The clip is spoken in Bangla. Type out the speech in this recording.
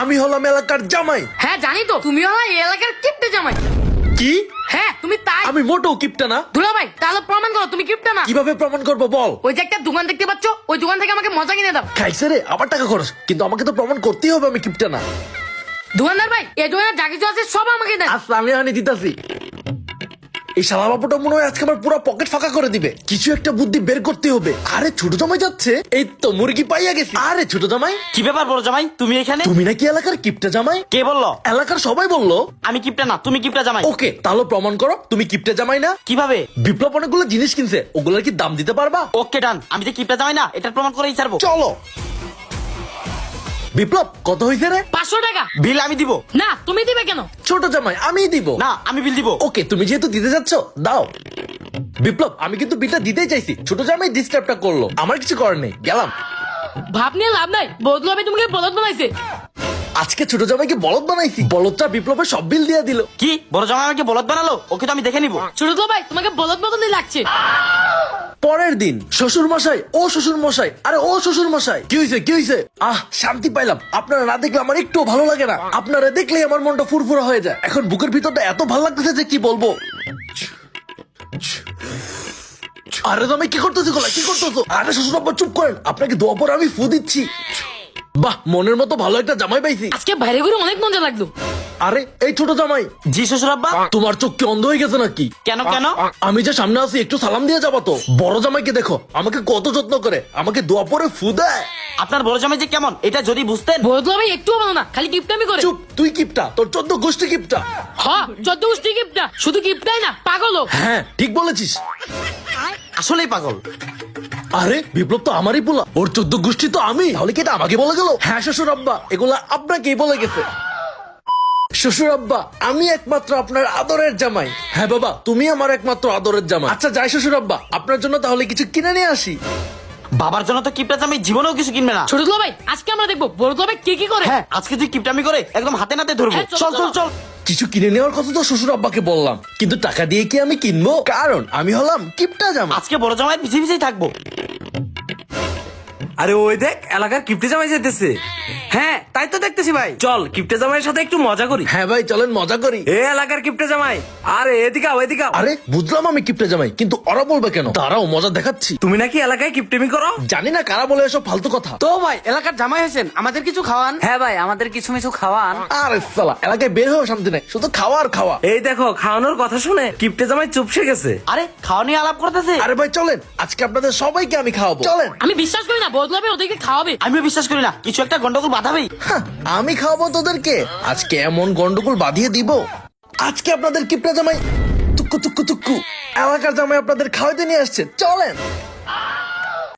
আমি হলাম এলাকার জামাই। হ্যাঁ জানি তো, তুমি হলো এই এলাকার কিপটে জামাই। কি? হ্যাঁ তুমি তাই। আমি মোটেও কিপটা না। দুলা ভাই তাহলে প্রমাণ করো তুমি কিপটে না। কিভাবে প্রমাণ করবো বল? ওই যে একটা দোকান দেখতে পাচ্ছ, ওই দোকান থেকে আমাকে মজা কিনে দাও। খাইছে রে, আবার টাকা খরচ, কিন্তু আমাকে তো প্রমাণ করতেই হবে আমি কিপটা না। দোকানদার ভাই এই দোকানের যা কিছু আছে সব আমাকে দেন। আচ্ছা আমি আনি দিতাছি। এই শালা বাবুটা মনে হয় আজকে আমার পুরো পকেট ফাঁকা করে দিবে। কিছু একটা বুদ্ধি বের করতে হবে। আরে ছোট জামাই যাচ্ছে, এই তো মুরগি পাইয়া গেছি। আরে ছোট জামাই, কি ব্যাপার বড় জামাই, তুমি এখানে? তুমি নাকি এলাকার কিপটা জামাই? কে বললো? এলাকার সবাই বললো। আমি কিপটা না, তুমি কিপটা জামাই। ওকে, তাহলে প্রমাণ করো তুমি কিপটা জামাই না। কিভাবে? বিপ্লব অনেকগুলো জিনিস কিনছে, ওগুলোর কি দাম দিতে পারবা? ওকে ডান, আমি যে কিপটা জামাই না এটার প্রমাণ করেই ছাড়বো। চলো। বিপ্লব কত হয়েছে রে? 500 টাকা। বিল আমি দিব। না তুমি দিবে কেন? ছোট জামাই আমিই দিব। না আমি বিল দিব। ওকে, তুমি যেহেতু দিতে যাচ্ছ দাও। বিপ্লব আমি কিন্তু বিলটা দিতেই চাইছি, ছোট জামাই ডিস্টার্বটা করলো, আমার কিছু করার নেই, গেলাম। ভাব নিয়ে লাভ নাই, বদলু ভাই তোমাকে বলদ বানাইছে। আজকে ছোট জামাইকে বলদ বানাইছি, বলদটা বিপ্লবের সব বিল দিয়ে দিল। কি বড় জামাই আমাকে বলদ বানালো? ওকে তো আমি দেখে নিব। ছোট তো ভাই তোমাকে বলদ বদলই লাগছে। পরের দিন শ্বশুর মশাই, ও শ্বশুর মশাই, আরে ও শ্বশুর মশাই, কি হয়েছে কি হয়েছে? শান্তি পাইলাম, আপনারা না দেখলে আমার একটু ভালো লাগে না, আপনারা দেখলেই আমার মনটা ফুরফুরা হয়ে যায়। এখন বুকের ভিতরটা এত ভালো লাগতেছে যে কি বলবো। আরে তুমি কি করতেছো গোলা, কি করতেছো? আরে শ্বশুর আব্বা চুপ করেন, আপনাকে দোয়া পরে আমি ফু দিচ্ছি। বাহ, মনের মতো ভালো একটা জামাই পাইছি। আজকে বাইরে ঘুরে অনেক মজা লাগলো। আরে এই ছোট জামাই, জি শ্বশুর আব্বা। তোমার চোখ কি অন্ধ হয়ে গেছে নাকি? কেন কেন? আমি যে সামনে আছি একটু সালাম দিয়ে যাবা তো। বড় জামাইকে দেখো আমাকে কত যত্ন করে, আমাকে দোয়া পরে ফু দেয়। আপনার বড় জামাই যে কেমন এটা যদি বুঝতেন। বদলু ভাই একটুও ভালো না, খালি কিপটামি করে। চুপ, তুই কিপটা, তোর 14 গোষ্ঠী কিপটা। হ্যাঁ 14 গোষ্ঠী কিপটা, শুধু কিপটাই না পাগলও। হ্যাঁ ঠিক বলেছিস। আসলেই পাগল। আরে বিপ্লব তো আমারই পোলা, ওর 14 গোষ্ঠী তো আমি, তাহলে কি এটা আমাকে বলে গেল? হ্যাঁ শ্বশুর আব্বা, এগুলা আপনাকেই বলে গেছে। শ্বশুর আব্বা আমি একমাত্র আপনার আদরের জামাই। হ্যাঁ বাবা, তুমি আমার একমাত্র আদরের জামাই। আচ্ছা যাই শ্বশুর আব্বা, আপনার জন্য তাহলে কিছু কিনে নিয়ে আসি। বাবার জন্য তো কিপটা জামাই জীবনেও কিছু কিনবে না। ছোট তো ভাই আজকে আমরা দেখবো বড় তো ভাই কি কি করে। হ্যাঁ আজকে তুই কিপটামি করে একদম হাতে নাতে ধরবো। হ্যাঁ, চল, চল চল চল। কিছু কিনে নেওয়ার কথা তো শ্বশুর আব্বাকে বললাম, কিন্তু টাকা দিয়ে কি আমি কিনবো? কারণ আমি হলাম কিপটা জামাই। আজকে বড় জামাই পিছিয়ে পিছিয়ে থাকবো। আরে ওই দেখ এলাকার কিপটে জামাই যেতেছে। হ্যাঁ তাই তো দেখতেছি ভাই, চল কিপটে জামাইয়ের সাথে একটু মজা করি। হ্যাঁ ভাই চলেন মজা করি। এ এলাকার কিপটে জামাই, আরে এদিকে আও এদিকে আও। আরে বুঝলাম আমি কিপটে জামাই, কিন্তু ওরা বলবে কেন? তারাও মজা দেখাচ্ছি। তুমি নাকি এলাকায় কিপটেমি করো? জানি না কারা বলে এসব ফালতু কথা। তো ভাই এলাকার জামাই হয়েছেন, আমাদের কিছু খাওয়ান। হ্যাঁ ভাই আমাদের কিছু মিছু খাওয়ান। আরে সালা, এলাকায় বের হয়েও শান্তি নেই, শুধু খাওয়া আর খাওয়া। এই দেখো খাওয়ানোর কথা শুনে কিপটে জামাই চুপসে গেছে। আরে খাওয়া নিয়ে আলাপ করতেছে। আরে ভাই চলেন, আজকে আপনাদের সবাইকে আমি খাওয়াবো, চলেন। আমি বিশ্বাস করি না বদলু ভাই ওদেরকে খাওয়াবে। আমিও বিশ্বাস করি না, কিছু একটা গন্ডগোল বাঁধাবেই। হ্যাঁ, আমি খাওয়াবো তোদেরকে, আজকে এমন গন্ডগোল বাঁধিয়ে দিব। আজকে আপনাদের কিপটা জামাই তুক্কু তুক্কু তুক্কু, এলাকার জামাই আপনাদের খাওয়াইতে নিয়ে আসছে, চলেন।